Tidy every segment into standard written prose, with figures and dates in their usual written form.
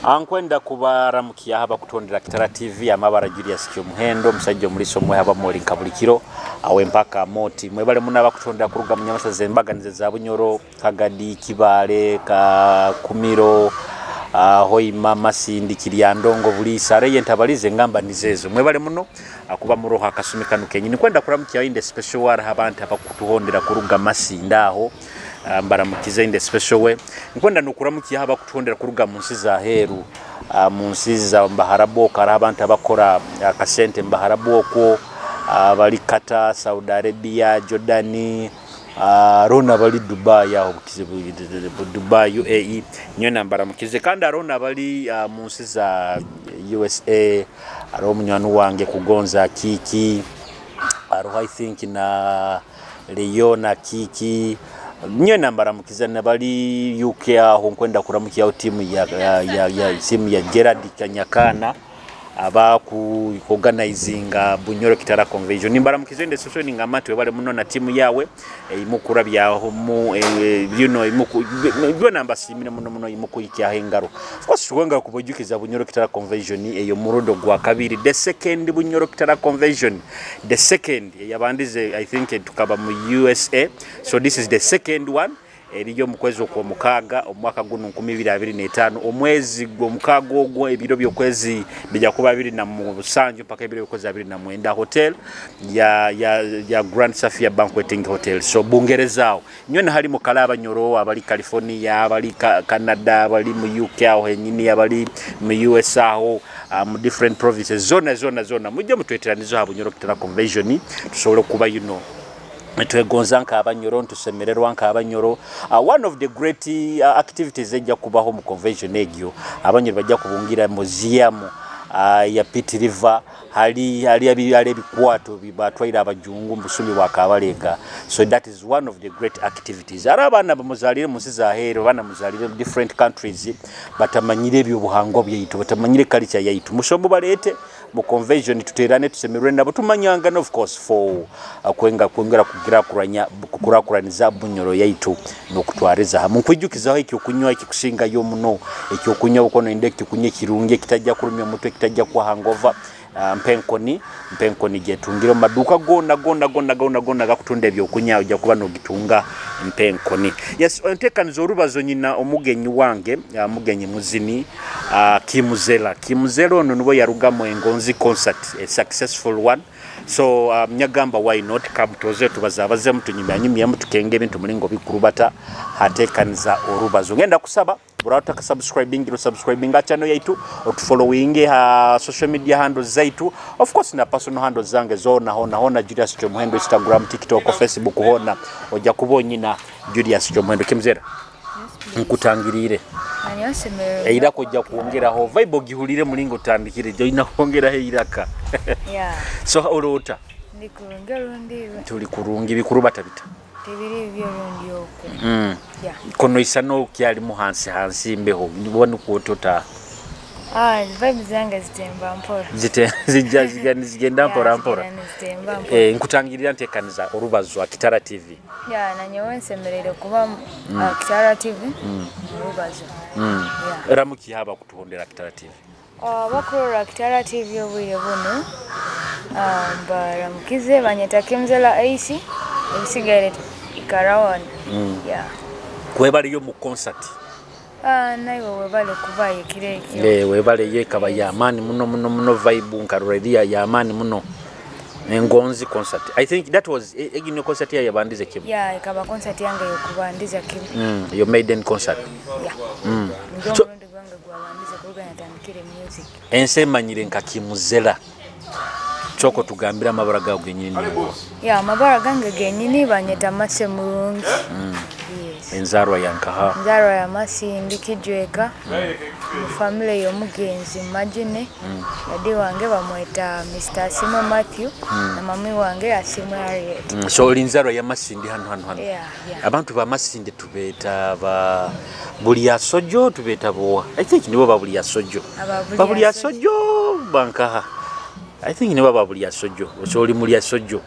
Ankwenda kubaramukiya haba kutondera Kitara TV amabara Julius Kyumuhendo musajja muliso mwe haba muri nkabulikiro awe mpaka moti mwebale munaba kutondera kuruga munyamasa zembaganize za Bunyoro Kagadi Kibale ka Kumiro Hoima Masindi Kiryandongo Bulisa reye ntabalize ngamba nizezo mwebale muno akuba muroha akasumikanu kenyini kwenda kuramukiya inde special war habanta bakutuhondera kuruga Masinda aho mbaramukize inde special way nkwenda nukuramukiya haba kutondera kuruga munsi za heru munsi za Mbaharaboko abantu abakora akasente Mbaharaboko bali Qatar Saudi Arabia Jordani rona bali Dubai aho bukize Dubai UAE nyona mbaramukize kandi rona bali munsi za USA aro munywanu wange kugonza kiki aro I think na Leona kiki nyona mbaramukiza nabali UK aho nkwenda kuramukiya timu ya simu ya Gerard Kanyakana aba ku organizing Bunyoro Kitara Convention nimbaramukize inde social ningamatu bale muno na timu yawe imukura byaho mu imuku byo namba simine muno imuku ikyaho ingaro of course tuwenga kubojukiza Bunyoro Kitara Convention eyo murundo gwa kabiri the second Bunyoro Kitara Convention the second yabandize I think tukaba mu USA so this is the second one eriyo mukwezi kwa mukaga omwaka guno 2025 omwezi gwo mukaga ogwo ebiro byokwezi bija kuba 27 paka ebiro byokwezi 29 hotel ya Grand Safia Banqueting Hotel so bungerezao nyone hali mukala abanyoro abali California abali Canada abali mu UK aho henyini abali mu US aho mu different provinces zona mujye mutweteranizo ha Bunyoro Kitara Convention tusobole kuba twegonza nka abanyoro ntusemererwa nka abanyoro one of the great activities ejja kubaho mu convention egyo abanyoro bajja kubungira museum ya Pit River hali ebikwato bibatwaira abajungu mbusumi wakabalega so that is one of the great activities arabana bamuzalire musiza hero bana muzalire different countries batamanyire ebyo buhango byaitu batamanyire culture yaitu musombo balete mu convention tuterane tusemerwe nabo tumanyanga of course for kwengera kukurakuraniza Bunyoro yaitu nokutwariza hamwe kwijukizaho ikikunywa ikikusinga yo muno ikikunywa uko no indeki kunye kirunge kitajja kurumya mutwe kitajja kwa hangover mpenkoni getungiro maduka gona gakutunda ebyo kunya ujja kuba no gitunga mpenkoni yes ontekanizo rubazo nyina omugenyi wange mugenyi muzini Kimuzelo ono nubo yarugamo engonzi concert a successful one so nyagamba why not kabutoze tubazabaze mutunyimya mutukenge bintu mulingo bikurubata hatekaniza orubazo ngenda kusaba burata ka subscribing channel yaitu otufollowing ha social media handles zaitu of course na personal handles zange zona hona Julius Kyumuhendo Instagram TikTok Facebook hona oja kubonyina Julius Kyumuhendo Kimuzera nkutangirire eira kujja kuongeraho vibe gihulire mulingo tandikire jo ina kuongera heiraka yeah so olota ndikurungero ndiwe tuli kurungi bikurubata bita tebiri byo rundi okwo yeah kono isano kyali muhansi imbeho nibona kuotota vibe zange zitemba mpora zigenda mpora nkutangirira ntekaniza orubazo Kitara TV ya nanyewe nsemerere kuba Kitara TV orubazo ramuki haba kutuhondera Kitara TV bakora Kitara TV obwire buno baramukize banyeta Kimuzela AC ebisigaire ikarawana ya kwebali yo mu concert naiwe webale kubaye kireke webale yekaba ya amani muno vibe nkaruredia ya amani muno engonzi concert I think that was egino concert ya bandize Kim yeah ikaba concert yange yokubandiza Kim your maiden concert yeah so ndibanga gwabandiza kuruga natandikire music ensemanyire nka Kimuzela choko tugambira amabara gawe genyini yeah amabara gange genyini banyeta mase mulungi enzarwa yankaha nzarwa ya Masindi Kijweka mu family yo mugenzi Magine yadi wange bamweta Mr. Simo Matthew na mami wange Asimo Harriet so linzarwa ya Masindi hano yeah. Abantu ba Masindi tubeta ba Bulia Sojo tubeta bo I think nibo ba Bulia Sojo bankaha I think nibo ba Bulia Sojo so oli Mulia Sojo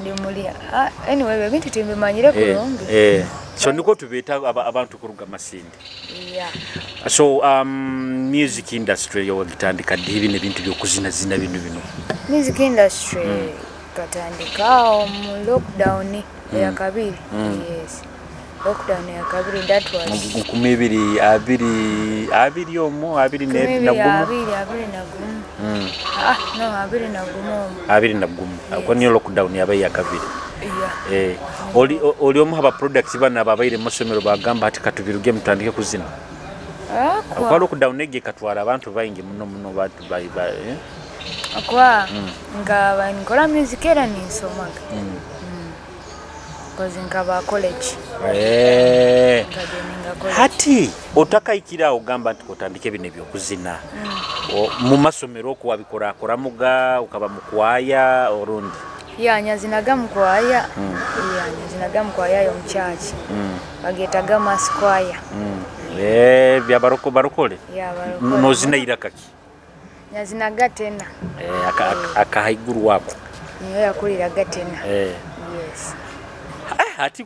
ndi mulia anyway bintu timbimanyire kulonge So niko tubeeta abantu kuruga masindi. Yeah. So music industry yo gitandika dibi ne bintu byokuzina zina bino. Music industry katandika mu lockdown ya kabiri. Yes. Lockdown ya kabiri, that was kumibiri abiri omo abiri ne nagumu. Abiri nagumu. Akoni lockdown yabaye ya kabiri. Yeah. Oli omu haba products bana babaire musomero bagamba ati katubiruge mutandike kuzina. Kwa lockdown ege katwara abantu bayingi muno batu bayi. Akwa nga nkola music era ninsomaga. Because nkaba college. Hati otakaikira ogamba nti otandike bine byokuzina. Mu masomero ko wabikora koramuga ukaba mukwaya orundi. Yeah, nyazinaga mkwaya. Yeah, nyazinaga mkwaya yo mchachi. Bagetaga maskwaya. Bya barokole. Yeah, barokole. No zinaira kaki. Nyazinaga tena. Akahaiguru wako. Niyo yakuliraga tena. Yes. Hati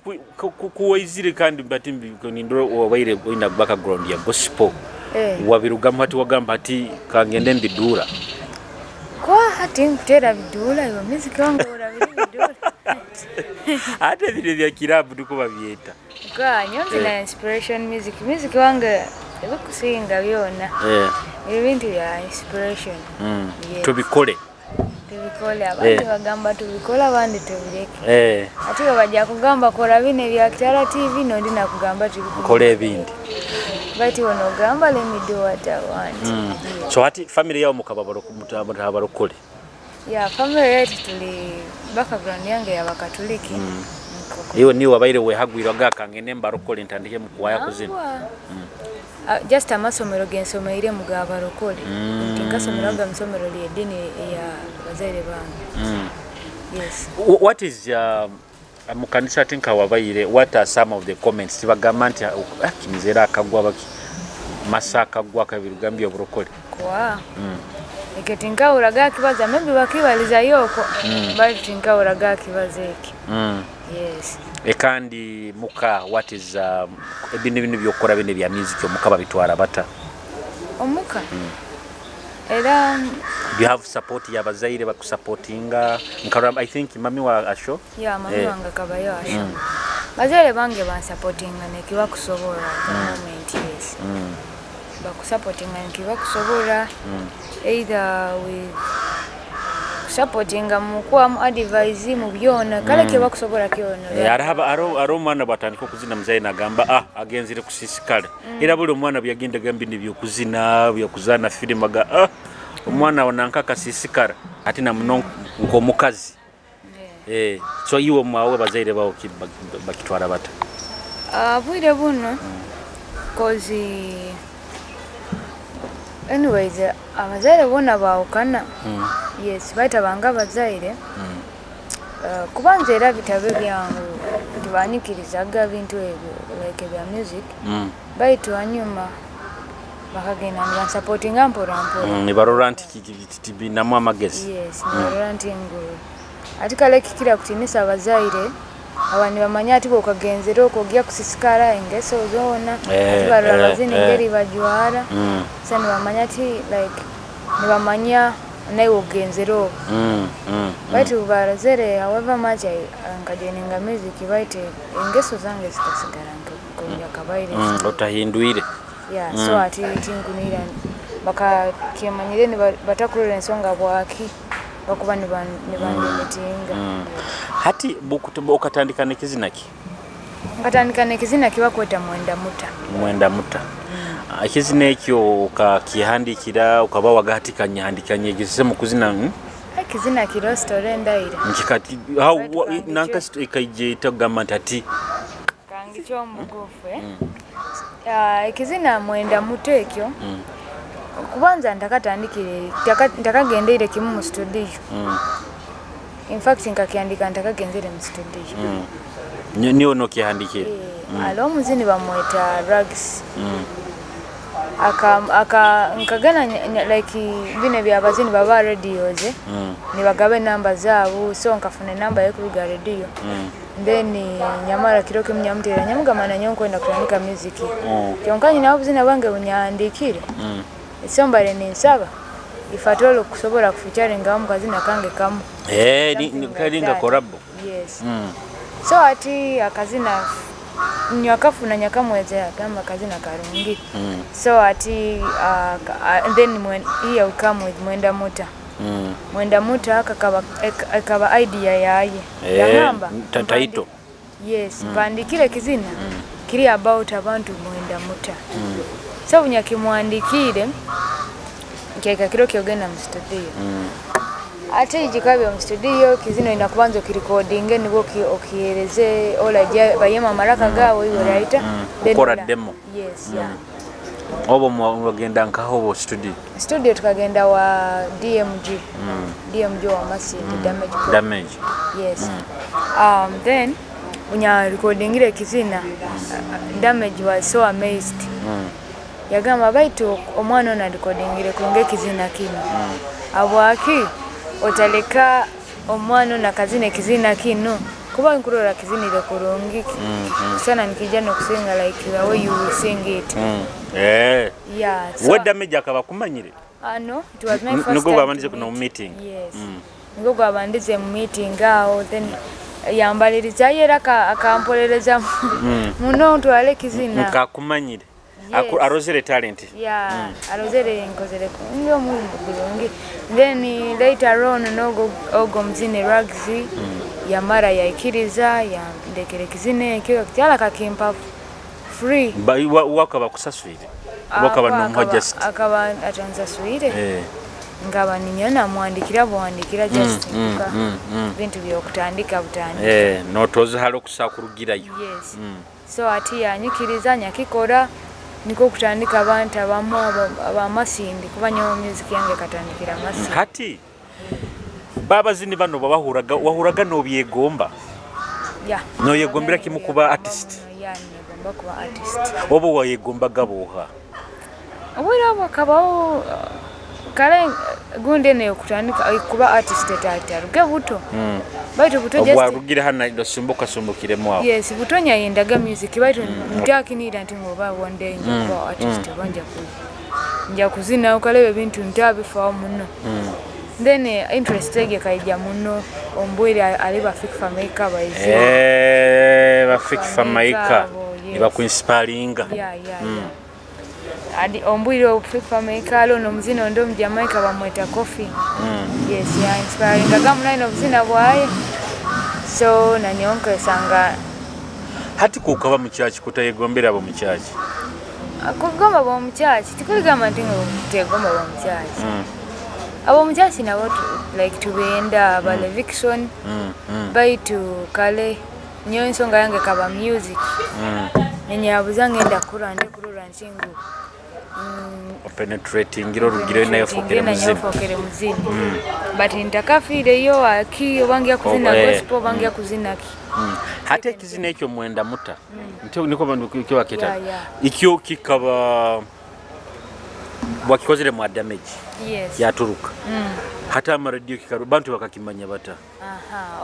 kuwaizire kandi mbati ndoro wabaire ina background ya gospel. Wabirugamu hati wagamba hati kangende mbidura. Kwa hati nkutera bidula yo music wangu bidula. Hata vile vya kirabu tuko bavyeta. Kwa nyonzi na inspiration music wangu ebikusinga byona. Ebintu ya inspiration. Tubikole. Tubikole abandi bagamba tubikola abandi tubireke. Ati bajja kugamba kola bine bya Kitara TV no ndina kugamba tubikole ebindi. Bati wono gamba let me do what I want. So hati family yao mukababaro kumutabaro. Yeah, family yetu tuli background yange ya bakatoliki. Iyo ni wabaire wehagwiraga kangene mbarokole ntandike mukwaya kuzina. Just amasomero gensomeire mugaba rokole. Nkasomeraga msomero li edini ya bazaire bangu. Yes. What is mukanisa tinka wabaire, what are some of the comments tibagamba nti kimizera akagwa baki masaka gwa kabirugambye oburokole kwa eketinka uraga kibaza maybe bakibaliza yoko but tinka uraga kibaza eki. Yes. Ekandi muka what is ebintu byokora bine bya music muka babitwara bata omuka era you have support ya bazaire bakusupportinga nkara I think mami wa Asho. Yeah, mami wanga kabayo Asho. Bazaire bange ban supportinga nekiwa kusobora the moment. Yes. Bakusupportinga nekiwa kusobora either with supportinga mukwa mu advise mu byona kale kiba kusobora kyono. Aro mwana batandika kuzina mzaye nagamba agenzire kusisikala. Era buli mwana byagenda gambi nibyo kuzina byo kuzana filimaga omwana onanka kasisikara ati na muno ngo mukazi. So iwo mwawe bazaire bawo bakitwara bata. Bwire buno cause anyways abazaire bona baukana. Yes, baita banga bazaire. Kubanze era bitabe byangu tubanikirizaga bintu ebyo like bya music. Baito anyuma bakagenda ni supporting ampora. Ni baroranti kitibi na mwa magezi. Yes, ni baroranti ngo. Ati kale kikira kutinisa abazaire abani bamanya ati okagenzero okogya kusisikara engeso zona ati barabazini ngeri bajwara sani bamanya ati like ni bamanya nayo ogenzero baitu barazere however much ankajeninga music baite engeso zange zikasigara ngonya kabaire otahinduire. Yeah, so ati tingunira baka kiamanyire ni batakurira ensonga bwaki bakuba ni bandimetinga. Hati bukutubo okatandika nekizina ki? Ngatandika nekizina kibakweta mwenda muta. Akizina ekyo kakihandikira ukaba wagati kanyahandikanye gise mu kuzina akizina ki restaurant ire nkikati how nanka ikaije itagamba ntati kangicho mugofe. Ekizina mwenda muta ekyo kubanza ndakatandikire ndakagendere kimu mu studio. In fact nkakiandika ndakagenzere mu studio. Niyo no kihandikire. Alo muzini bamweta Rags. nkagana like bine byabazini baba radios ni bagabe namba zaabo so nkafuna namba yo kubiga radio then nyamara kiroke mnyamtera nyamugamana nyonkwenda kuandika music kyonkanye nabuzina bange bunyandikire esombale ninsaba ifatolo kusobola kuficharinga mukazina kange kamu ni kalinga korabo yes so ati akazina nyakafuna nyakamweze agamba kazina karungi so ati then when here we come with Mwenda Muta akaba idea yaye yagamba taito yes bandikire kizina kiri about abantu Mwenda Muta so bunyakimwandikire nkeka kiro kyogenda mu studio ate jikabe mu studio kizino inakubanza kirecording nibo okiyereze olaje bayema maraka gawo iwe right kora demo yes yeah obo mwagenda nkaho studio tukagenda wa DMG wa Masindi damage yes then unya recording ile kizina damage was so amazed yagamba baitu omwana na recording ile kunge kizina kino abwaki otaleka omwana na kazine kizina kino kuba nkurora kizini ile kurungi sana nikijana kusinga like the way you sing it yeah so what damage akaba kumanyire no it was my first time nugo babandize kuna meeting yes nugo babandize meeting ao then yambaliriza yera akampolereza muno ntwale kizina nkakumanyire arozere talent arozere nkozere ndio mulungi then later on ogo mzine rugby yamara yaikiriza ya ndekere kizine kiyo kyala kakimpa free wakaba kusaswire wakaba nomhojest akaba atanza swire ngaba ninyona mwandikira just bintu byo kutandika butandika notoze halo kusakurugirayo yes so ati yanyikiriza nyakikora niko kutandika abantu abamu abamasindi kubanyo music yange katandikira Masindi hati baba zini bano wahuraga no byegomba no yegombira kimukuba artist negomba kuba artist obo wayegomba gaboha obura bakabaho kale gunde ne kutandika kuba artist tataruge buto baitu buto just warugira hana ndosumbuka sumbukire mwawo yes butonya yendaga music baitu ntakinira nti ngoba one day ngo artist banja nja kuzina ukalebe bintu ntabifa muno then interest ege kaija muno ombwire aliba fikfa maker baize ba fikfa maker iba kuinspiringa adi ombwire fikfa maker lo no mzino ndo mjamaika bamweta coffee yes ya inspiring gamu nine mzina bwaye so na nyonka sanga hati kukaba mu church kutayegombera abo mu church akugomba abo mu church tikuligama ndingo tegomba abo mu church abo mu church na watu like tubenda bale Vixen baitu kale nyonso yange kaba music nyabuzange ndakura kurura nshingu penetrating iro rugire nayo fokere muzini but nitakafire yo aki bangia kuzina gospel bangia kuzina ki hata kizina ekyo Mwenda Muta nti niko bantu kiwa kita ikyo kikaba wakikozere mu damage yaturuka hata ama radio kikaru bantu bakakimanya bata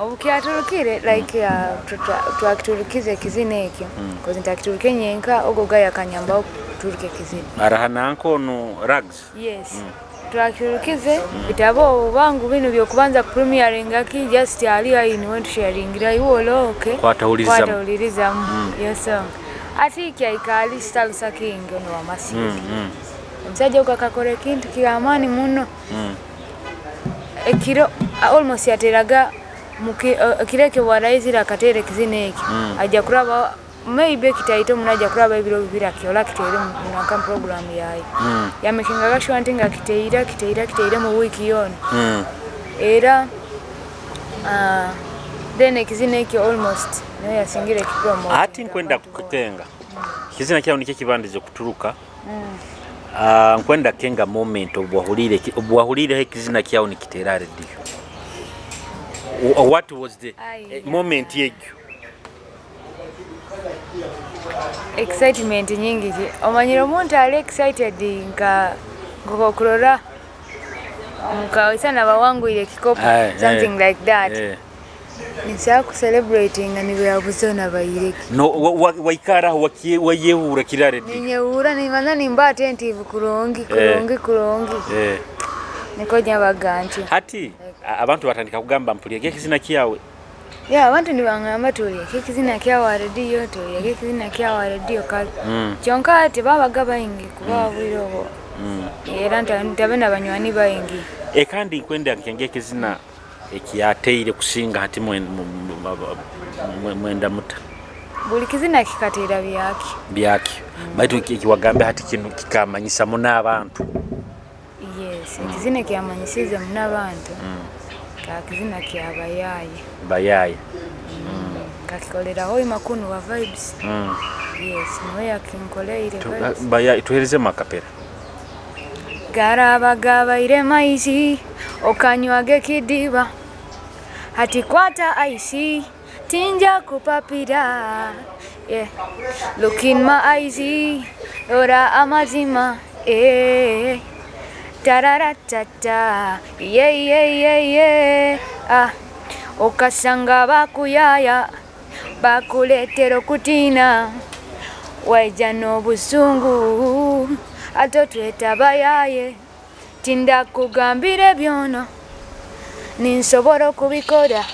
obukiaturukire like tuakiturukize kizina ekyo kozi ntakituruke nyenka ogogaya kanyamba turuke kizina arahana nkono rugs yes tuakiturukize bitabo bangu bino byo kubanza premiering aki just ali in want sharing ira iwolo kwatauliza yes ati kyaikali style sakinge no wa Masindi msaje ukakakore kintu kiamani muno ekiro almost yateraga kireke waraizira katere kizineki aja kuraba maybe kitaito munaja kuraba ibiro bibira kyola kitere munaka program yayi yamekinga gasho ntinga kiteira mu wiki yona era then kizineki almost no yasingire kipromo ati nkwenda kutenga kizina kyao nike kibandize kuturuka nkwenda kenga moment obwahulire kizina kyao nikitera radio what was the moment yekyo excitement nyingi ki omanyiro omuntu ali excited nga ngokulora mukawisa na bawangwire kikopo something like that nisa ku celebrating ni byabuzona bayireki no waikara wayehura kirare di ninyehura ni manza nimba attentive kulongi niko nyabaganti hati abantu batandika kugamba mpulye kizina kiyawe ya abantu ni bangamba tuli kizina kiyawe radio to ya kizina kiyawe radio kali kyonka ati babaga bayingi kuba bwiroho era ntabena banywani bayingi kandi kwenda nkenge kizina ekiyateire kusinga hati mwenda muta buli kizina kikatera byaki baitu kiwagambe hati kinu kikamanyisa muna abantu yes kizina kyamanyisiza muna abantu ka kizina kyabayaye kakikolera hoyi makunu wa vibes yes no yakinkoleire bayaye tuhereze makapera garabagabaire maizi okanywage kidiba hati kwata aisi tinja kupapira look in my eyes ora amazima tararatata okasanga bakuyaya bakuletero kutina waija n'obusungu atotweta bayaye tinda kugambire byono ninsobora kubikora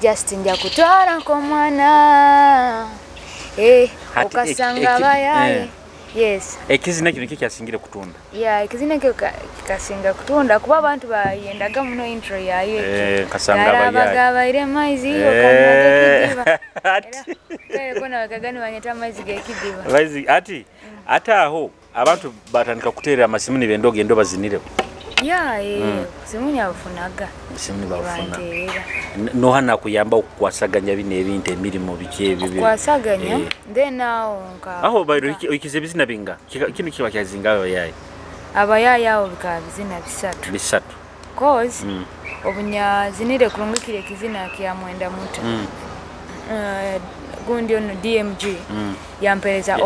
just nja kutwara nko mwana okasanga bayaye yes ekizina kino kyasingire kutunda ekizina kyo kasinga kutunda kuba abantu bayendaga muno intro yaye kasanga bayaye maizi okanaga kidiba kona wakagani wanyeta maizi gekidiba maizi ati aho abantu batandika kuterera amasimu ni bendoge ndo bazinire simunya bafunaga simu bafuna no hana kuyamba okwasaganya bine ebintu emirimo bikebe kwasaganya then now nka aho bayiro ikize bizina binga kino kiba kyazingayo yayi abayaya aho bika bizina bisatu cause obunya zinire kulungikire kizina kya mwenda muto gundi ono DMG yampereza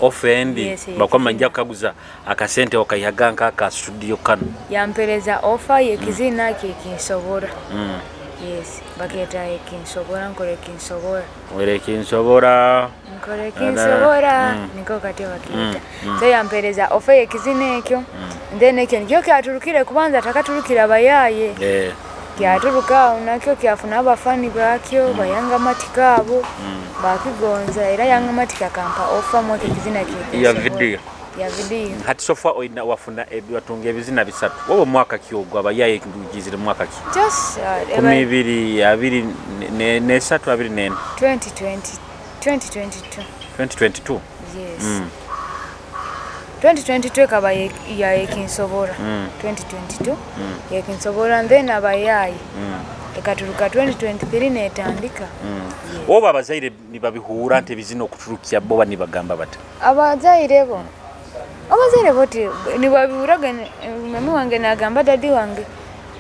offer endi bakoma njya kaguza akasente okayihaganka ka studio kano yampereza offer yekizina kikinsobora yes baketa yekinsobora nkore kinsobora were kinsobora nkore kinsobora niko kati bakita so yampereza offer yekizina ekyo then ekyo nikyo kyaturukire kubanza takaturukira bayaye kyaturuka unakyo kyafuna abafani bakyo bayanga matikabo bakigonza era yanga matika kampa offer mweke kizina kike ya video hati sofa oina wafuna watunga ebizina bisatu wowe mwaka kiogwa abayaye kugizira mwaka ki just 2022 2022 yes 2022 kaba ya yekinsobora 2022 yekinsobora and then abayayi ekaturuka 2023 netandika oba abazaire nibabihura nte bizino kuturukya boba nibagamba bata abazaire bo nibabihuraga mami wange nagamba dadi wange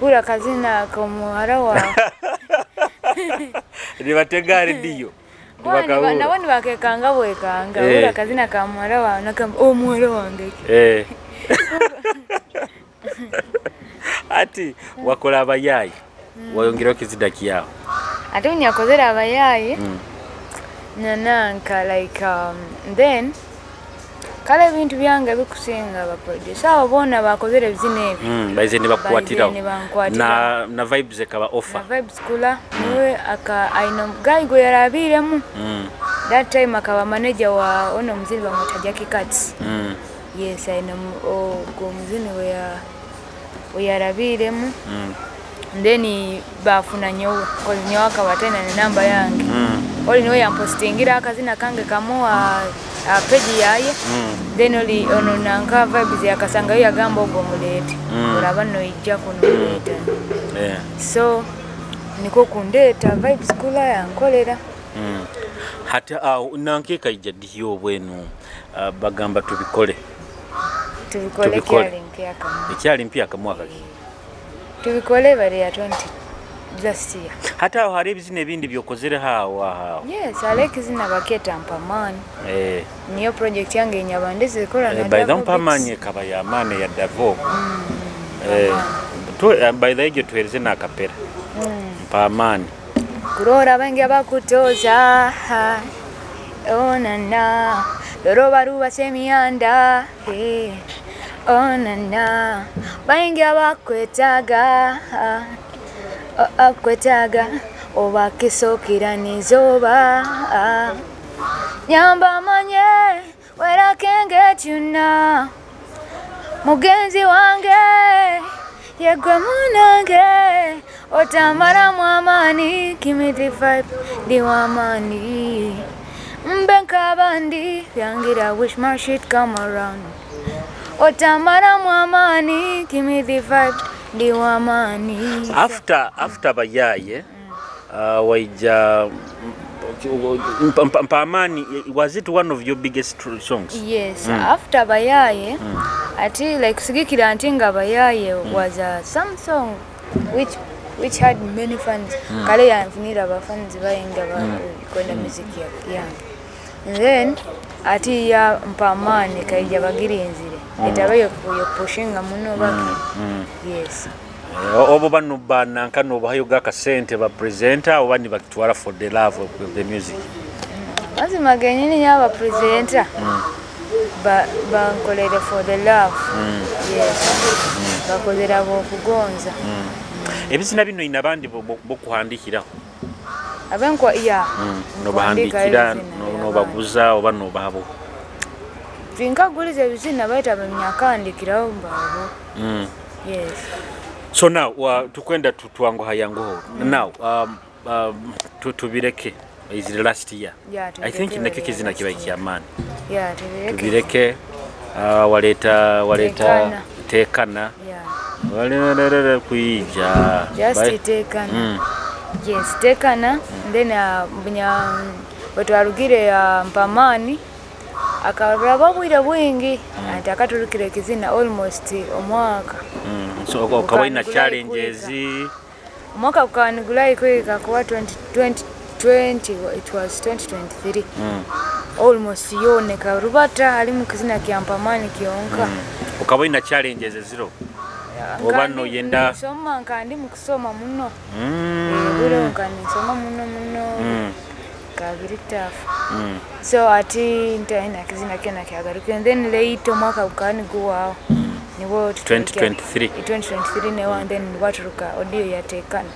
ura kazina komuhara wa nibatega radio nabone bakekanga bwekanga ura kazina kamuhara wa nakamba muhara wange ati wakola abayayi wayongera kizida kiyao ate unyakozera abayayi nananka like then kale bintu byange bikusinga ba producer abona bakozera bizine ebi baize ni bakwatira na vibes ekaba offer na vibes kula niwe aka aino guy go yarabiremu that time akaba manager wa ono mzini ba Motajaki Cuts yes aino go mzini we yarabiremu then bafuna nyowe ko nyowe akabatena ni namba yange oli niwe yampostingira akazina kange kamuwa page yaye then oli ono nanka vibes yakasanga yagamba ogo mulete urabano ijja kuno mulete so niko kundeta vibes kula yankolera hata nanke kaija diyo bwenu bagamba tubikole kyali mpya kamwa ekyali mpya kamwaka ki tubikole bali ya last year. Hata hari ebizina ebindi byokozere hawa. Yes, aleke zina baketa Mpamani. Niyo project yange enyabande zikola na by the Mpamani kaba ya mane ya Davo. By the way tuhereze na kapera. Mpamani. Kurora bange bakutoza. Oh nana. Loro baruba semiyanda. Oh nana. Bange bakwetaga. Akwetaga oba kisokira nizoba nyamba manye where I can get you now mugenzi wange yegwe munange otamara mwamani give me the vibe di wamani mbenka bandi yangira wish my shit come around otamara mwamani give me the vibe Diwamani. After Bayaye, waija Mpamani, was it one of your biggest songs? Yes, after Bayaye, ati like Sigikira Antinga Bayaye was some song which had many fans. Kale ya nfunira ba fans bayenga ba kwenda muziki ya. And then ati ya Mpamani kaija bagirinzire. Itabayo pushinga muno baki. Yes. Obo banu bana nkano bahayo ga kasente ba presenter obani bakitwara for the love of the music. Bazi magenyini nyaba presenter. Ba nkolere for the love. Yes. Bakozera bo kugonza. Ebizina bino inabandi bo kuhandikiraho. Abenkwa iya. No bahandikira no baguza oba no babo. Vinka gulize bizina baita bamyakandikiraho mbabo. Yes. So now tukwenda tuwango hayango. Now tubireke is the last year. Yeah, I think nakyo kizina kiba kyamani. Yeah, tubireke waleta tekana. Yeah. Walera kuija. Just tekana. Yes, tekana then watu arugire Mpamani akabra bwira bwingi atakatulukire kizina almost omwaka. So kawaina challenges mwaka ukanigula iko kwa 2020 it was 2023. Almost yone karubata ali mukizina kya Mpamani kionka. Ukawaina challenges zero. Obano yenda soma nkandi mukusoma muno. Bure nkandi soma muno. Kabiri tafu. So ati ntaina kizina kena kyagaruka and then later mwaka ukaniguwa. Niwo 2023 newa and then waturuka audio yatekana.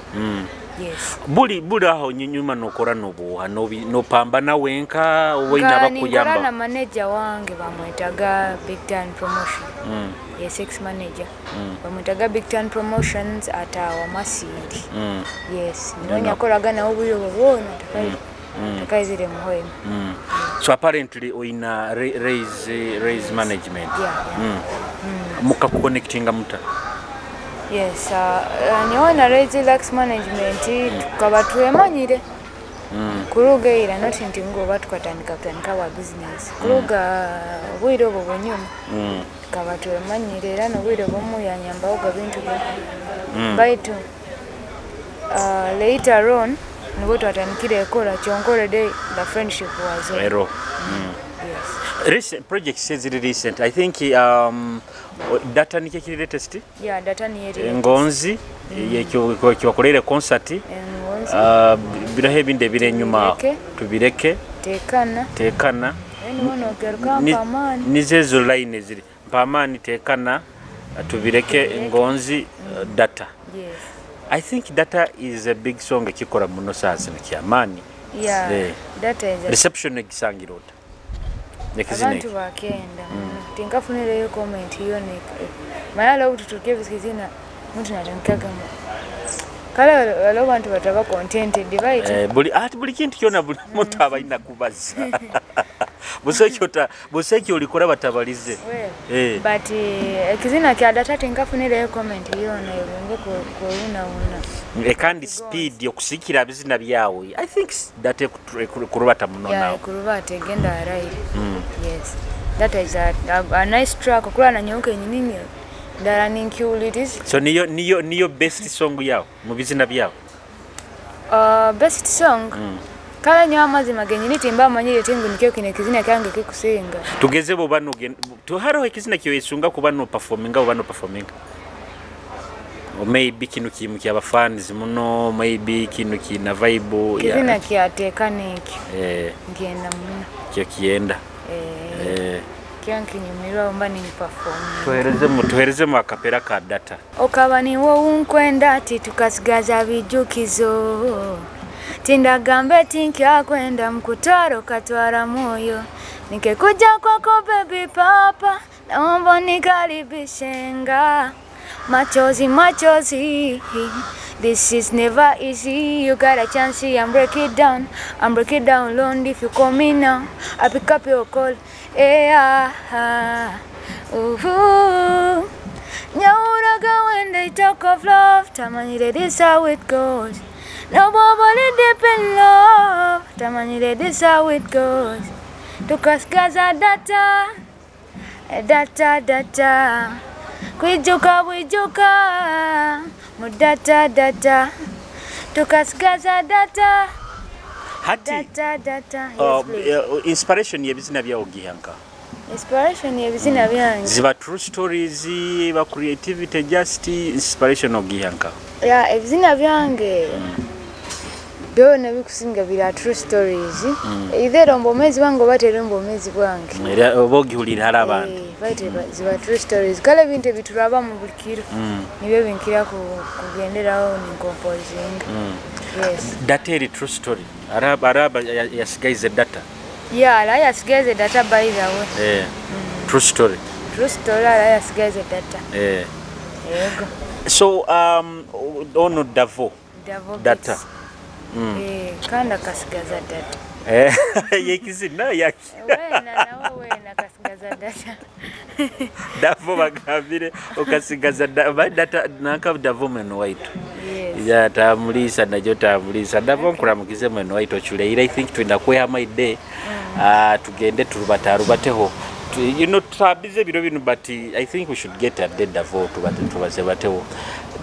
Yes. Buli aho nyuma nokora no pambana wenka oina bakuyamba. Ngana manager wange bamwetaga Big Time Promotion. Yes, ex manager. Bamwetaga Big Time Promotions ata Masindi. Yes. Nyonya koraga na obuyo bobona takaizire muhoye. So apparently oina raise management. Yeah. Muka connectinga muta. Yes, niona raise relax management tukaba tuyemanyire. Kuruga ira not ntingo batukatandika wa business. Kuruga bwiro bonyuma. Tukaba tuyemanyire era no bwiro bomu yanyamba oga bintu baitu. Later on nibo twatanikire ekola kyonkole day the friendship was zero. Yes. Recent project says it recent. I think data ni kiri latest. Yeah, data ni yeri. Ngonzi yekiwakolere concert. Birahe binde bire nyuma tubireke. Tekana. Eno garuka Mpamani. Nizezo line ziri. Mpamani tekana tubireke Ngonzi data. Yes. I think data is a big song kikora muno sasa kyamani. Yeah. Data is a reception egisangirota. Abantu bakenda. Tinkafunire yo comment hiyo ni. Mayala ututuke bisikizina mtu natankaga. Kala alo bantu bataba contented divide. Buli kintu kyona buli muntu abaina kubaza. Buseki olikora batabalize. But ekizina kya data tinkafunire yo comment hiyo na yonge ko una. Kandi speed yokusikira bizina byawe. I think that kurubata muno now. Yeah, kurubata genda right. Yes. That is a nice track kula na nyoke nyinyi. Ndara ninkiulitis. So niyo best song yao mu bizina byao. Best song kala nyo amazi magenyi nitimba amanyire tingu nikyo kine kizina kyange kikusinga tugeze bo bano tuharo ekizina kiyo esunga kuba no performing or maybe kinu kimu kya bafans muno maybe kinu kina vibe kizina kyateka neki ngenda muno kyo kienda kyanki nyumirwa mba ni perform tuhereze mu akapera ka data okabani wo unkwenda ati tukasigaza bijukizo tindagambe tinkya kwenda mkutaro katwara moyo nikekuja kwako baby papa naomba nikaribishenga machozi this is never easy you got a chance I'm break it down lonely if you call me now I pick up your call nyauraga when they talk of love tamanyire this how it goes nobody deep in love tamanyire this how it goes tukasigaza data kwijuka mudata tukasigaza data hati data inspiration yebizina bya ogiyanka inspiration yebizina byange ziba true stories ba creativity just inspiration ogiyanka ebizina byange byona bikusinga bira true stories either ombomezi bango batera ombomezi bwange era obogihulira hala abantu ziba true stories kale binte bituraba mu bulikiro nibyo binkira kugenderaho ni composing yes that is true story araba yasigaize data la yasigaize data by the way true story la yasigaize data yego so ono Davo data kanda kasigaza data yekizina yaki wena kasigaza data Davo bagambire okasigaza data naka Davo meno waitu ya tamulisa najo tamulisa Davo nkuramukize meno waitu chuleira I think twenda kweha my day tugende turubatarubateho trabize biro binu but I think we should get a dead Davo tubaze bateho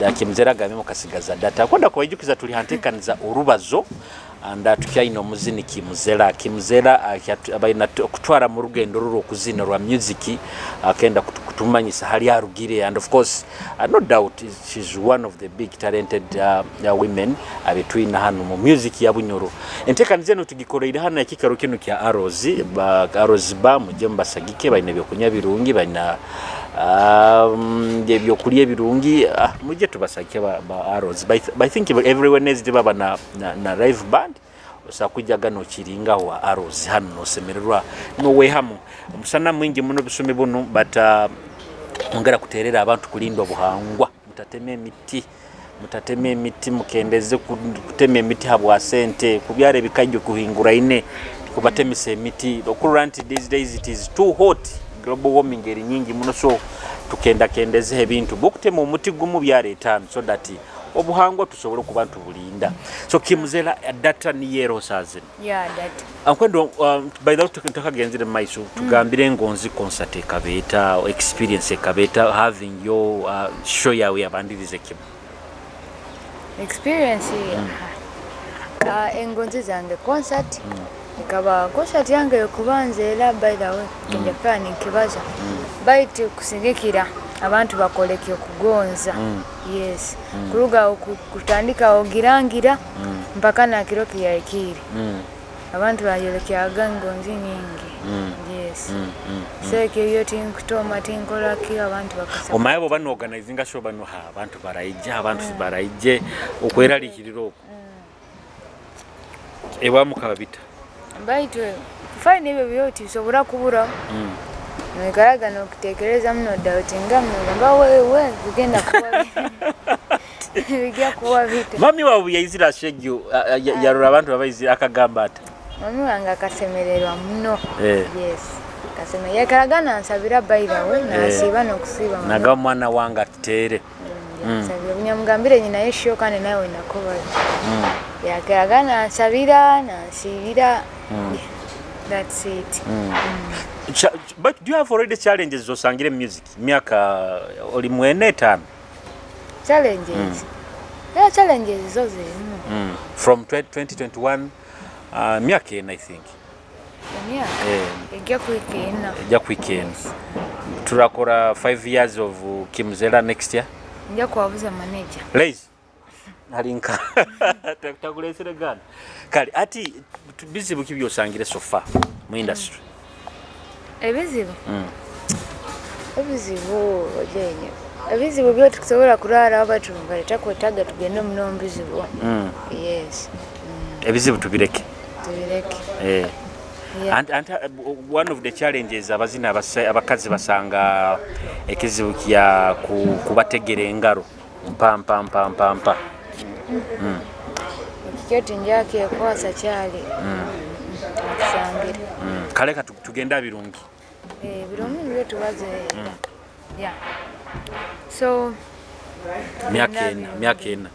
dakimzera game mukasigaza data akonda kwayijukiza tuli hantekaniza urubazo anda tukyaino muzini kimuzera abayina kutwara mu rugendo ruro kuzina rwa music akenda kutumanyisa hali arugire and of course no doubt she's one of the big talented women abetwina hano mu music ya Bunyoro entekanize no tugikoreira hano yakikaro kinu kya Arrows ba mujemba sagike bayine byo kunyabirungi bayina yebyo kuriye birungi muje tubasake ba Arrows I think everyone is baba na live band osakujaga no kiringa wa Arrows hano no semererwa no wehamu musana mwingi muno bisome buno but ongera kuterera abantu kulindwa buhangwa mutateme emiti mukendeze kuteme emiti habwa sente kubyare bikajyo kuhingura ine kubatemise emiti okurant these days it is too hot global warming eri nyingi muno so tukendeze ebintu bukutema omuti gumu byare 5 so that obuhangwa tusobole kubantu bulinda so kimuzela data ni yero sazen data akwendo by the way tukagenzire maiso tugambire ngonzi concert ekabeta experience ekabeta having your show yawe abandirize kim experience engonzi zange concert ikaba concert yange yokubanzera by the way kende plan kibaza baitu kusigikira abantu bakoleke okugonza yes kuruga kutandika ogirangira mpaka na kiroki ya ekiri abantu bayolekya gangonzi nyingi yes seke yote nkutoma tinkola ki abantu bakasa omayebo bano organizing show bano abantu baraije okwera likiriro ewa mukabita baitu fine ebyo byoti sobora kubura Nikaraga no kutekereza mno doubt ngamwe wewe ugenda kuwa bigia kuwa vita mami wawe yayizira shegyo yarura abantu babayizira akagamba ata mami wanga akasemererwa mno yes kasemerera yakaraga nansabira bayira we nasiba no kusiba naga mwana wanga tere sabira bunyamugambire nyina yesho kandi nawe nakoba yakaraga nansabira nasibira that's it But do you have already challenges zosangire music miaka oli mwene 5 challenges Yeah, challenges zo zirimu. From 2021 myaka ena I think. Ejja kwikeena. Ejja kwikeena. Turakora 5 years of Kimzera next year. Nja kwabuza manager. Lazy. Alinka. Takulesere gana. Kali ati bizibu ki byosangire so far mu industry. Ebizibu. Ebizibu ojenye. Ebizibu byo tukusobola kulala abantu baleta kwetaga tugende muno mbizibu. Yes. Ebizibu tubireke. Tubireke. Yeah. And one of the challenges abazina abakazi basanga ekizibu kya kubategera engaro mpa. Kyoti njake kwasa cyali. Akisangira. Kale tugenda birungi. Birungi byo tubaze. Yeah. So myaka ena.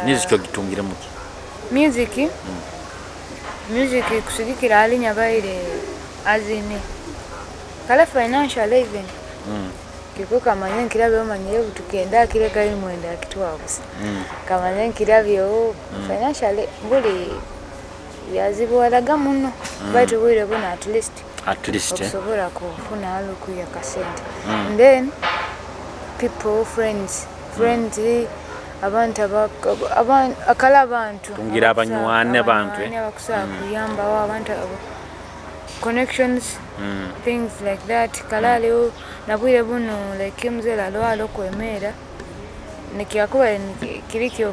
Music ogitungire muki. Music kusigikira ali nyabaire azini. Kala financial even. Kiko kamanye nkirabyo manyire butukenda kireka imwenda kitwabusa. Kamanye nkirabyo financial buli yazibwalaga muno. Baitu bwire bona at least. Okusobola kufuna aluku ya kasente. And then people, friends, abantu akala abantu tungira abanywane abantu abakusaba kuyamba abantu connections, things like that. Kala leo nabwire buno like Kimzera lwalo kwemera nikiyakuba kiriki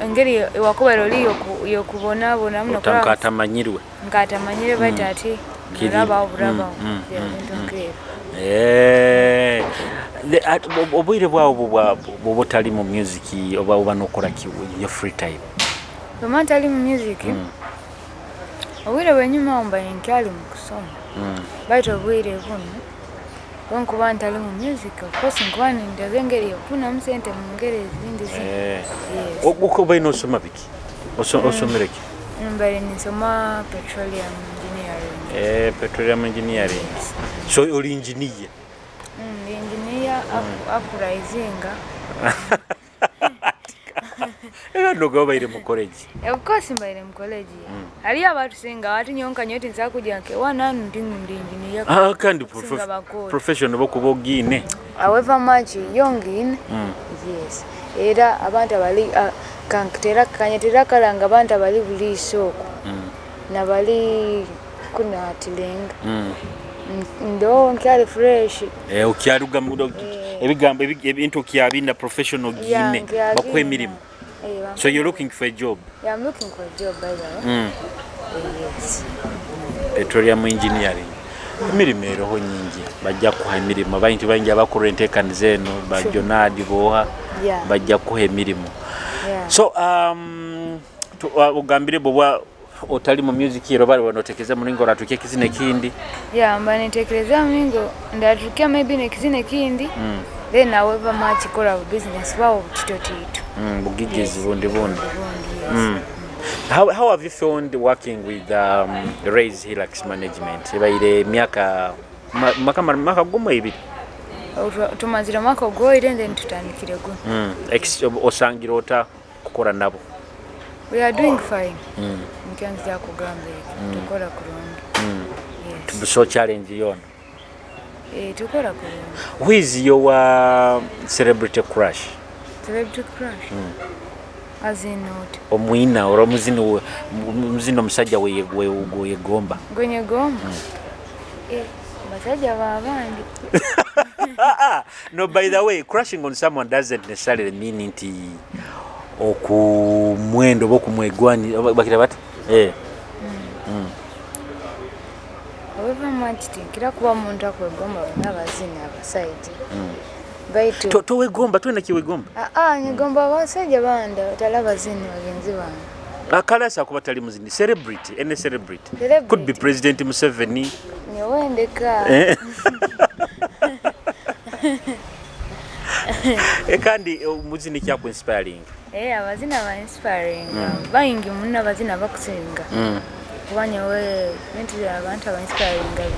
engeri wakuba loli yokubona bona muno kwa nkatamanyirwe batati kiraba obwire bwawo bwobutali mu music oba nokola ki your free time. Bamantali mu music obwire bwenyuma omba nkyali mu kusoma baito obwire buno bonkuba ntali mu music of course nkuba ndabengeri okuna musente mu ngeri ezindi okuba inosoma biki osomere ki mbere nisoma petroleum engineering. Petroleum engineering. So uli engineer. Engineer uprising. No go by the college. Of course by the college. Ali abantu singa wati nyonka nyoti nsakuja nke wana ndi engineer. Kandi professional bokubogine. However much young in. Yes. Era abantu bali kankitera kanyetera kalanga abantu bali bulisoko. Na bali kuna atilenga. Ndo nkyali fresh. Okyaluga mudo ebigambo ebintu kyabinda professional gine bakwemirimu. So you're looking for a job? Yeah, I'm looking for a job by the way. Yes. Petroleum engineering. Emirimo eroho nyingi bajja kuha emirimo abantu bangi abakuru entekani zeno ba Jonadi boha bajja kuha emirimo. So ugambire bobwa otali mu music ero bali wanotekeza mulingo ratuke kizine kindi. Yeah, mbani tekeleza mulingo ndatuke maybe ne kizine kindi. Then however much kola business bao tito. Bugigezi bonde. How have you found working with Raise Hilux management? Baire miaka maka goma ibiri. Tumazira maka goire then tutandikire go. Osangira ota kukora nabo. We are doing fine. Nkanza kugambe tukora kurungi. Yes. So challenge yon. Tukora kurungi. Who is your celebrity crush? Celebrity crush? As in not. Omwina ora muzino musajja we gomba. Gwenye gomba? Basajja babandi. No, by the way, crushing on someone doesn't necessarily mean nti okumwendo bokumwegwani bakira bati however much kira kuba muntu akwegomba n'abazini abasaidi baitu towegomba twena kiwegomba nyegomba abasajja banda talabazini bagenzi banda akalasa kuba tali muzini celebrity any celebrity could be President Museveni nyewendeka kandi muzini kyako inspiring abazina ba inspiring bayingi munna abazina bakusenga kubanya we nti abantu aba inspiring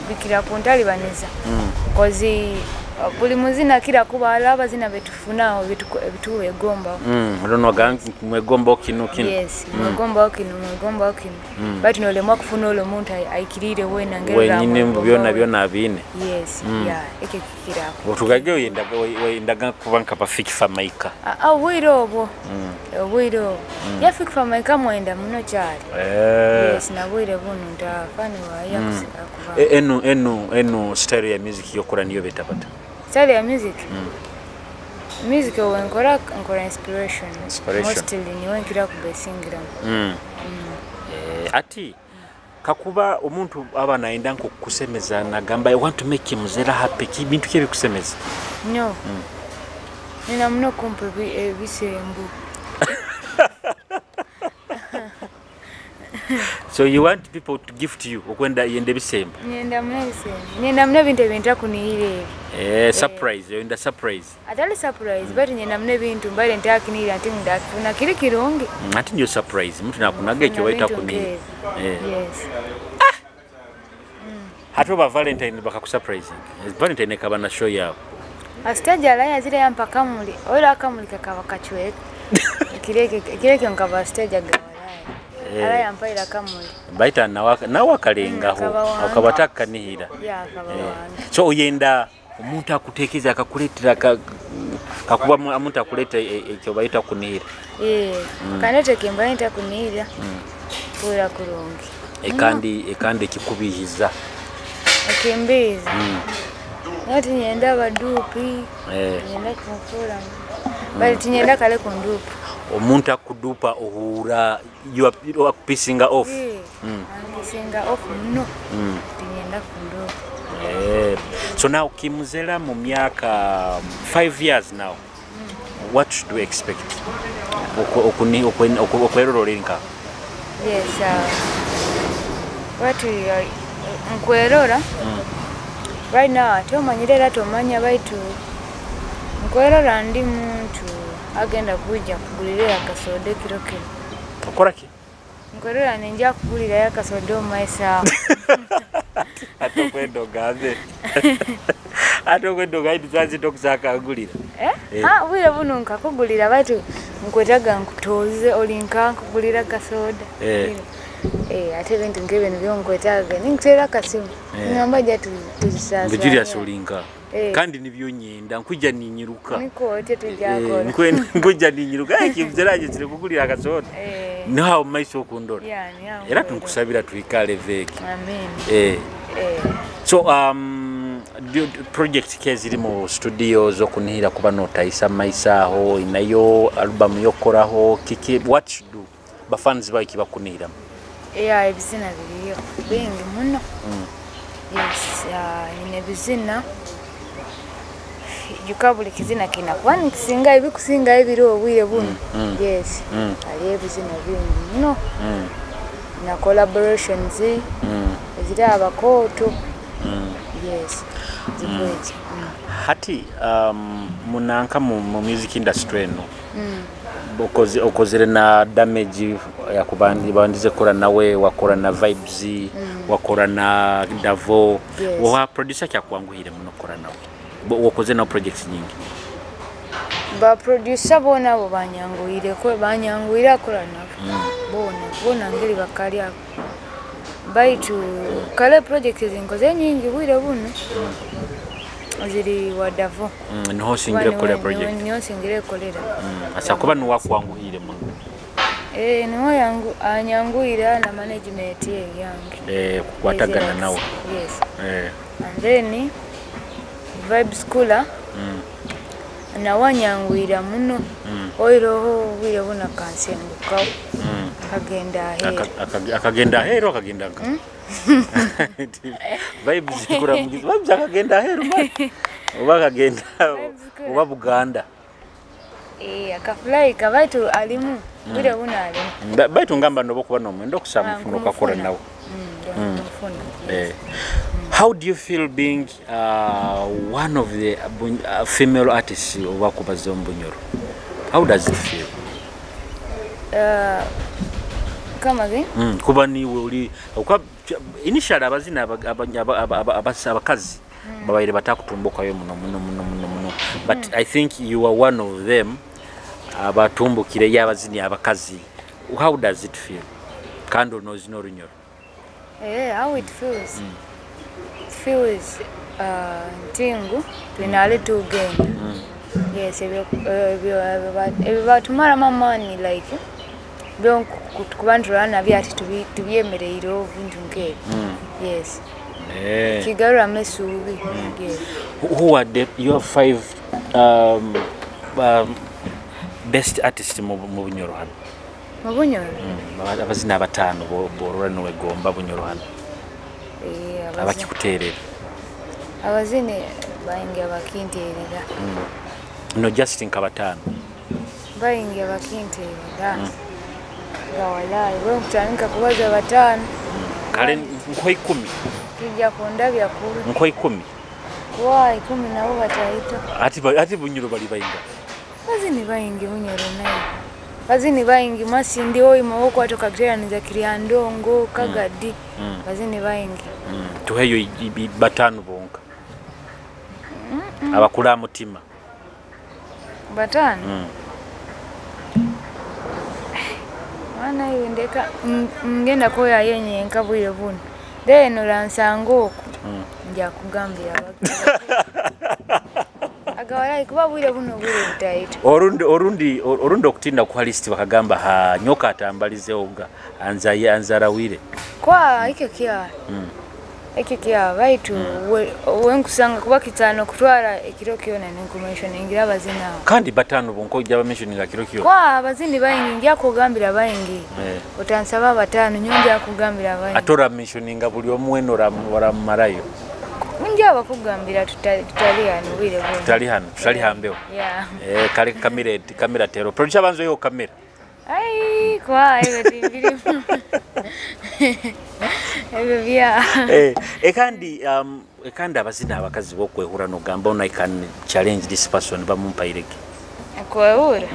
bikira kuntali baneza kozi buli muzina kira kuba abazina betufunaawo ebituwegombawo olwonoga mwegombawo kino yes mwegombawo kino bati nolemwa kufuna olwo omuntu ayikirire wena wenyine byona abine yes ekyo kikirako otugage oyendaga kuba nka bafikifa maika obwire obwo yafikifa maika mwenda muno kyali yes nabwire buno ntafani wayakusika kuba eno style ya music yokola niyo betapata style ya music music when nkora inspiration mostly niwe nkira kubesingira ati kakuba omuntu aba naenda nkukusemeza nagamba I want to make muzera happy bintu kye bikusemeza no nina muno kumpe ebisembu so you want people to gift you okwenda yende bisembu nyenda mune bintu ebintu kunihire surprise yenda surprise atali surprise but nyenda mune bintu mbale ntakinira nti ndakuna kiri kirungi ati ndio surprise mtu nakunaga ekyo waita kunihire yes hato ba Valentine baka ku surprise Valentine kaba na show yao astage ala yazire yampa kamuli oira kamuli kakaba kachwe kireke nkaba stage agawala ala yampa ira kamuli baita nawa kalenga ho akabataka nihira so uyenda omuntu akutekeza akakuletera kakuba omuntu akuleta ekyo baita kunihira kanete kimbaita kunihira pura kurungi ekandi kikubihiza akimbiza ati nyenda badupi nyenda kumfura bali tinyenda kale kundupa omuntu akudupa ohura you are pissing off pissing off no tinyenda kundupa so now kimuzela mu myaka 5 years now what should we expect okwerorolinka yes what nkwerora right now atomanyirera tomanya baitu nkwerora ndi muntu agenda kuja kugulira akasoda kiroke okora ki nkwerora ninja kugulira akasoda maisa atokwendo gaze atokwendo gaidi tsanzi tokusaka agulira wira buno nkakugulira baitu nkwetaga nkutoze olinka kugulira akasoda ate bintu ngebe byonkwetaga ninkwera kasimu ngamba jatu tuzisasa bijiria solinga kandi nibyo nyenda nkujja ninyiruka niko tetujako nkujja ninyiruka kimzeraje zire kugulira akasoda naho maiso kundora era tunkusabira tuikale veki amen so project keziri mu studio zo kunihira kuba notaisa maisaho inayo album yokoraho kiki what should do bafans ba kibakunira ebizina biriyo bingi muno yes ine bizina jukabuli kizina kina kwani kisinga ebikusinga ebiro obwire buno yes ali ebizina bingi muno na collaborations ezira abakoto yes zibweji hati munanka mu music industry no okozere na damage ya kubandi bandize kora nawe wakora na vibes wakora na Davo wa producer kya kwanguhire muno kora nawe wakoze na projects nyingi ba producer bona bo banyanguhire ko banyanguhira kora nawe bona ngeri bakali ako baitu kale projects zinkoze nyingi bwire buno ziri wa Davo niho singire kora project niho singire kolera asa kuba ni wakwanguhire muno niho yangu anyanguhira na management yangi kwatagana nawe yes and then vibe schooler na wanyanguhira muno oiroho wire buna kansenguka akagenda hero akagenda vibes zikura mugizi vibes akagenda hero oba akagenda oba Buganda akafly kabaitu alimu wire buna alimu baitu ngamba ndobo kuba nomwendo kusamufuno kakora nawe how do you feel being one of the female artists wakuba Zombonyoro? How does it feel? Kama ge? Kuba niwe uli initially abazina abakazi babaire batakutumbukayo muno. But I think you are one of them abatumbukire y'abazini abakazi. How does it feel? Kando nozino Runyoro. How it feels? It feels ntingu twinale tugenda. Yes, ebibatumara mamani like don't kubantu rana byati tubyemereire obintu nke. Yes. Kigarura mesubi. Yes. Who are your 5 best artists mu Bunyoro hano? Mu Bunyoro? Abazina abatano borora nowe gomba Bunyoro hano. Abakikuterera. Abazine bayingi abakinterera. No, just think abatano. Bayingi abakinterera. Gawalai we mutanika kubaza batano. Kale nko 10. Kijja konda byakuru. Nko 10. Kwa 10 nabo bataita. Ati Bunyoro bali bayinga. Bazini bayingi Bunyoro nayo. Bazini bayingi Masindi oyi mawoko atoka Graniza Kiriandongo Kagadi. Bazini bayingi. Tuheyo batano bonka. Abakula mutima. Batano. Mana yendeka ngenda koya yenye nkabuyire buno. Deno lansango nja kugambira agawala kuba bwire buno bwire butaito. Orundi okutinda ku list bakagamba ha nyoka atambalize oga anzarawire. Kwa ikekya. Ekekya baitu wenkusanga kuba kitano kutwara ekiro kyona n'information ingira bazina. Kandi batano bonko jaba mentioning akiro kyo. Kwa bazini bayingi njya kugambira bayingi. Utansaba batano nyonja kugambira bayingi. Atora mentioning buli omweno wara marayo. Njya bakugambira tutali hano bwire bwo. Tutali hambeo. Yeah. Kale kamera tero. Producer banzo yo kamera. Ai kwa ewe timbiri. Ekandi abazina abakazi bokwehura no gamba ona I can challenge this person bamumpaireke. Kwehura?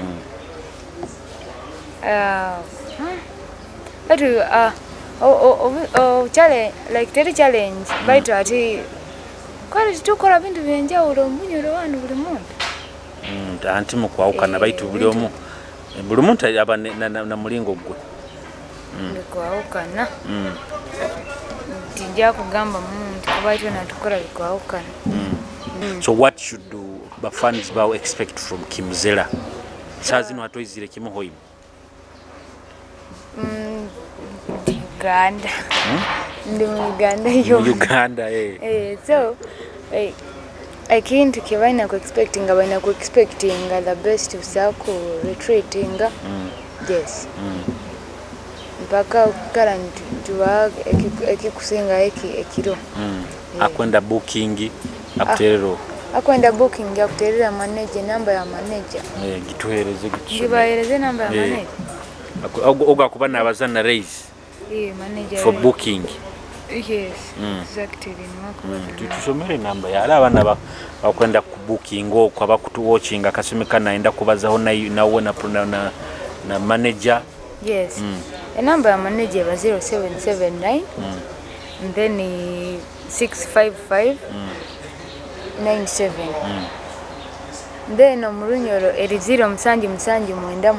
Challenge like teri challenge baitu ati kwali tukora bintu byenjawulo Bunyoro wanu buli muntu. Anti mukwawukana baitu buli omu. Buli muntu aba na mulingo gwe. Bikwawukana. Tijja kugamba muntu kubaitu natukora bikwawukana. So what should the fans bao expect from Kimzera? Sazino atoizire kimuhoyi. Uganda. Uganda yo. Uganda so I can't kibaina ku expecting the best of circle retreating. Yes. Mpaka current tuwa ekikusinga ekiro. Akwenda booking akuterero. Akwenda booking akuterera manager number ya manager. Gituhereze gibahereze number ya manager. Oga kuba nabazana raise. Manager for booking. Yes. Exactly. Tusomere number ya abana bakwenda ku booking okwa bakutu watching akasumika naenda kubazaho nawe na manager. Yes. The number ya manager was 0779 and then 655 97. Then Murunyoro eri 0 musanji mwenda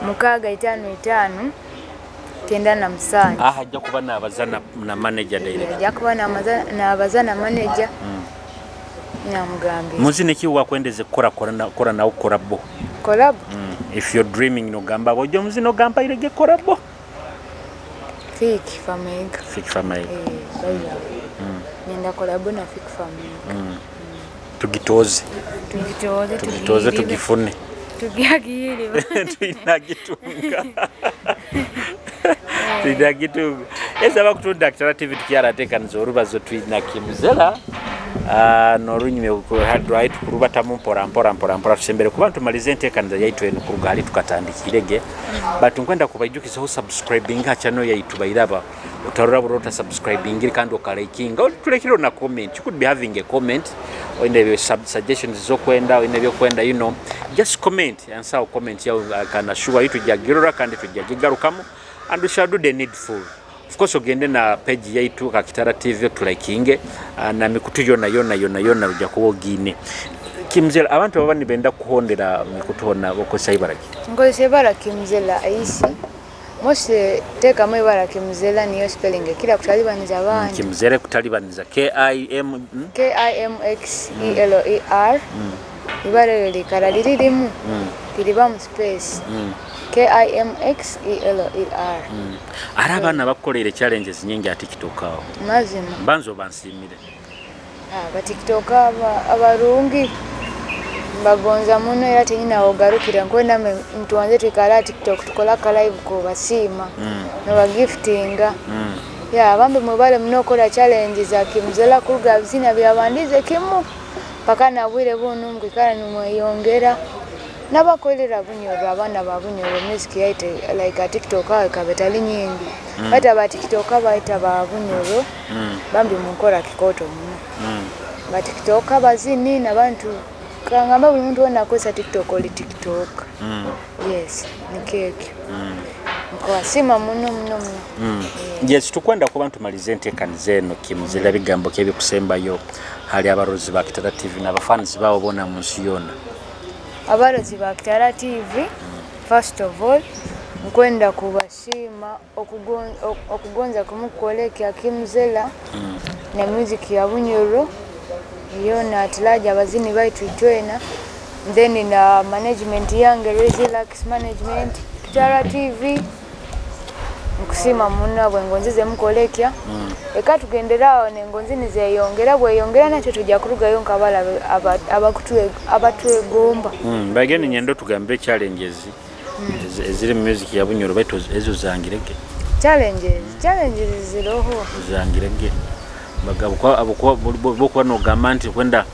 mukaga 55 kenda na musanji. Hajja kuba nabazana na manager direct. Hajja kuba nabazana manager. Namugambi. Muzine ki wakwendeze kora na ukorabo. Collab? If you're dreaming no gamba bojo muzino gamba irege korabo. Fake famega. Nenda collab na fake famega. Tugitoze tugifune. Tugiagiri. Tuinagitunga. Tuinagitunga. Eza bakutunda activity kyara tekanzo rubazo tuina Kimzera. No runyime ku hard right kurubata mpora tusembere kubantu malize ntekanza yaitu eno kurugali tukatandikirege but nkwenda kubaijukiza ho subscribing ha channel yaitu bairaba utarura burota subscribing kandi okalikinga tulekiro na comment. You could be having a comment or in the suggestions zokwenda in the kwenda just comment and saw comment ya kana sure yitu jagirora kandi tujagigarukamu and we shall do the needful. of course ogende na page yaitu Kakitara TV tulikinge na mikutu yona ujja kuwogine Kimzela abantu abandi benda kuhondera mikutona boko saibaraki ngo sebara Kimzela aisi mose teka mwe bara Kimzela niyo spelling kila kutalibaniza abandi Kimzela kutalibaniza KIMXELER ibare likara lirimu kiriba mu space KIMXELER arabana bakolere challenges nyingi ati TikTok aho mazima banzo bansimire ba TikTok abarungi bagonza muno era tenyina ogarukira nkwenda mtu wanze tukala TikTok tukola ka live ko basima no ba giftinga ya bambe mubale mnokola challenge za Kimzela kuga bizina byabandize kimu paka nabwire bunu mukikala numweyongera nabakolera bunyoro abana babunyoro music yaite like a TikTok kabetali nyingi bata ba TikTok baita babunyoro bambi mukola kikoto muno ba TikTok bazini nabantu kangamba buli muntu wona akosa TikTok oli TikTok yes ni keke kwa sima muno yes tukwenda ku bantu malizente kanzeno Kimzela bigambo kye bikusembayo hali abarozi ba Kitara TV na bafans bawo bona musiyona abarozi ba Kitara TV first of all nkwenda kubashima okugonza kumukoleka Kimzela na music ya bunyoro yona atlaja abazini baitu itwena then na management yange Relax management Kitara TV nkusima muno bwengonzize mukolekya eka tugenderawo nengonzini zeyongera bweyongera nacho tujja kuruga yonka abala abatwegomba bageni nyendo tugambe challenges eziri music ya bunyoro baitu ezo zangirege challenges ziroho zangirege bagabo abukwa no gamanti kwenda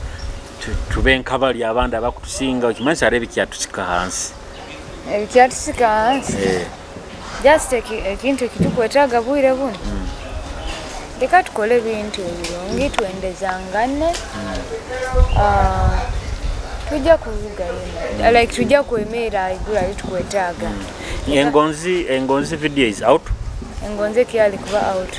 tubenka bali abanda bakutusinga okimanyi arebi kyatusika hansi ebikyatusika hansi just ekintu kitukwetaga bwire buno leka tukole bintu ebirungi twendezangane tujja kuvuga like tujja kwemera igula litukwetaga engonzi video is out engonze kyali kuba out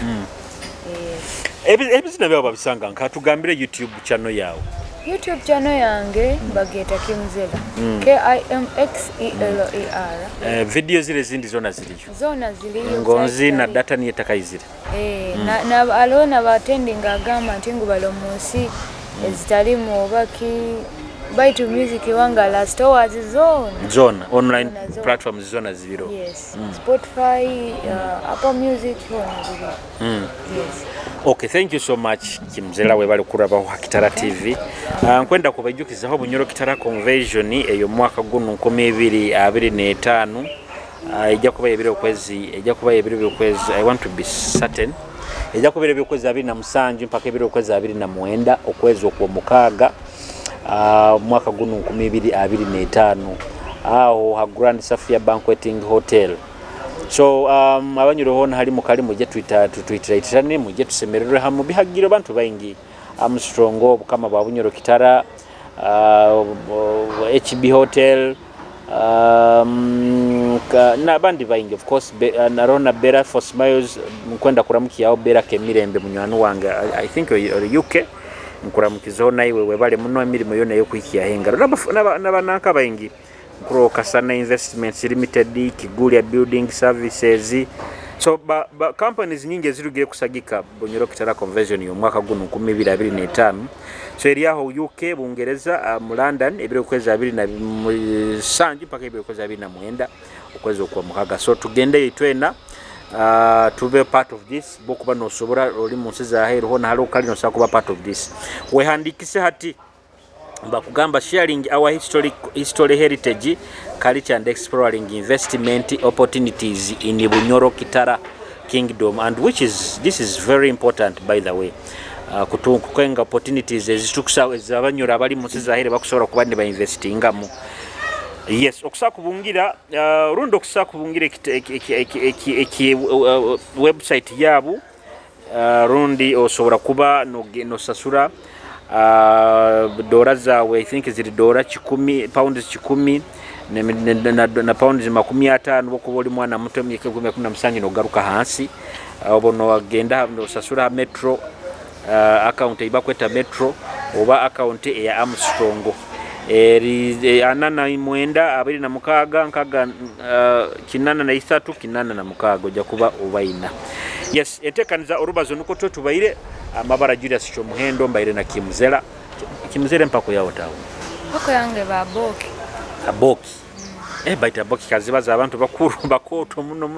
ebizina byabo babisanga nkatugambire YouTube channel yawo YouTube channel yange bageta Kimzela KIMXELER video zile zindi zona ziliyo ngonzi na data ni etakayizire na alona batending agama ntingu balomusi ezitalimu baki baitu music wanga last hours zone online platforms zona zibiro yes Spotify Apple Music zibiro yes okay thank you so much Kimzela we bali kuraba wa Kitara TV nkwenda kubajukizaho bunyoro Kitara convention eyo mwaka guno 2025 ejja kuba ebiro kwezi I want to be certain ejja kuba ebiro kwezi 27 mpaka ebiro kwezi 29 okwezi okwomukaga mwaka guno 2025 aho ha Grand Safia Banqueting Hotel so abanyuro hona hali mukali muje twitiraitane muje tusemererwe hamu bihagiro bantu baingi Armstrong kama babunyoro Kitara HB Hotel na bandi baingi of course narona Bera for Smiles mkwenda kuramukiyaho Bera Kemirembe munywanu wange I think UK nkuramukizo naiwe webale muno emirimo yona yo kwikiya hengaro nabanaka baingi Kuro Kasana Investments Limited Kigulia Building Services so companies nyingi zirugire kusagika bunyoro Kitara convention yo mwaka guno 2025 so eriaho UK Bungereza mu London ebiro kwezi 27 mpaka ebiro kwezi 29 okwezi okwa mukaga so tugende itwena to be part of this bokuba no sobora oli munsiza hero hona halo kali no sakuba part of this we handikise hati bakugamba sharing our history heritage culture and exploring investment opportunities in Bunyoro Kitara Kingdom and this is very important by the way kutunga opportunities ezitukisa ezabanyura bali munsiza hero bakusobora kubandi ba investingamu yes okusakubungira rundo okusakubungira website yabo rundi osobola kuba no sasura dola zawe I think ziri dola 10 pounds 10 na pounds 50 bokuba oli mwana muto emyaka 17 nogaruka hansi obono agenda osasula metro account iba kweta metro oba account ya Armstrong eri anana imwenda 26 nkaga kinana na 3 kinana na mukago jakuba obaina. Yes, etekaniza orubazo nuko tubaire amabara Julius Kyomuhendo mbaire na Kimuzera mpako yawo tawo pako yange baboki aboki baita boki kazibaza abantu bakuru bakoto muno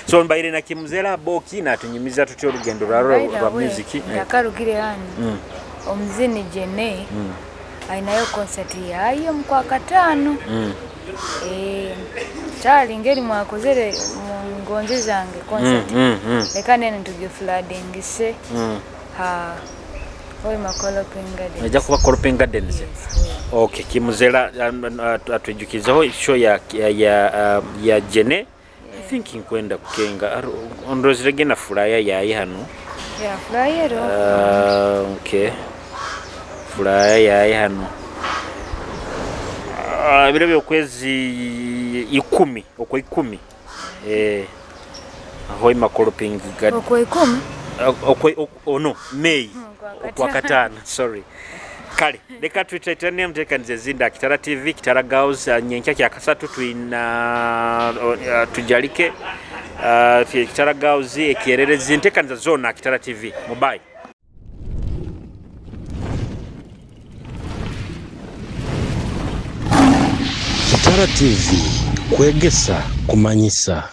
so mbaire na Kimuzera aboki natunyimiza tutyo olugendo lwa music yakarugire hani omuzini Jene ainayo concert yayo mu kwa katano chali ngeri mwakozere ngonzi zange concert leka nene tujye flooding se Hoy Makoloping Gardens. Najja kuba Koloping Gardens. Okay, Kimuzera atujukizaho show ya Jene. I think nkwenda kukenga ondozirege na flyer yayi hano. Yeah, flyer. Okay. Flyer yayi hano. Birebe okwezi 10 okwo 10. Hoy Makoloping Gardens. Okwo 10. No, May. Kwa katana, sorry. Kale, leka tuitetane mtekanize zinda Kitara TV, Kitara Girls, nyenkia kya kasatu tuina tujalike Kitara Girls ekiererezi ntekaniza zona Kitara TV. Mubai. Kitara TV kwegesa kumanyisa.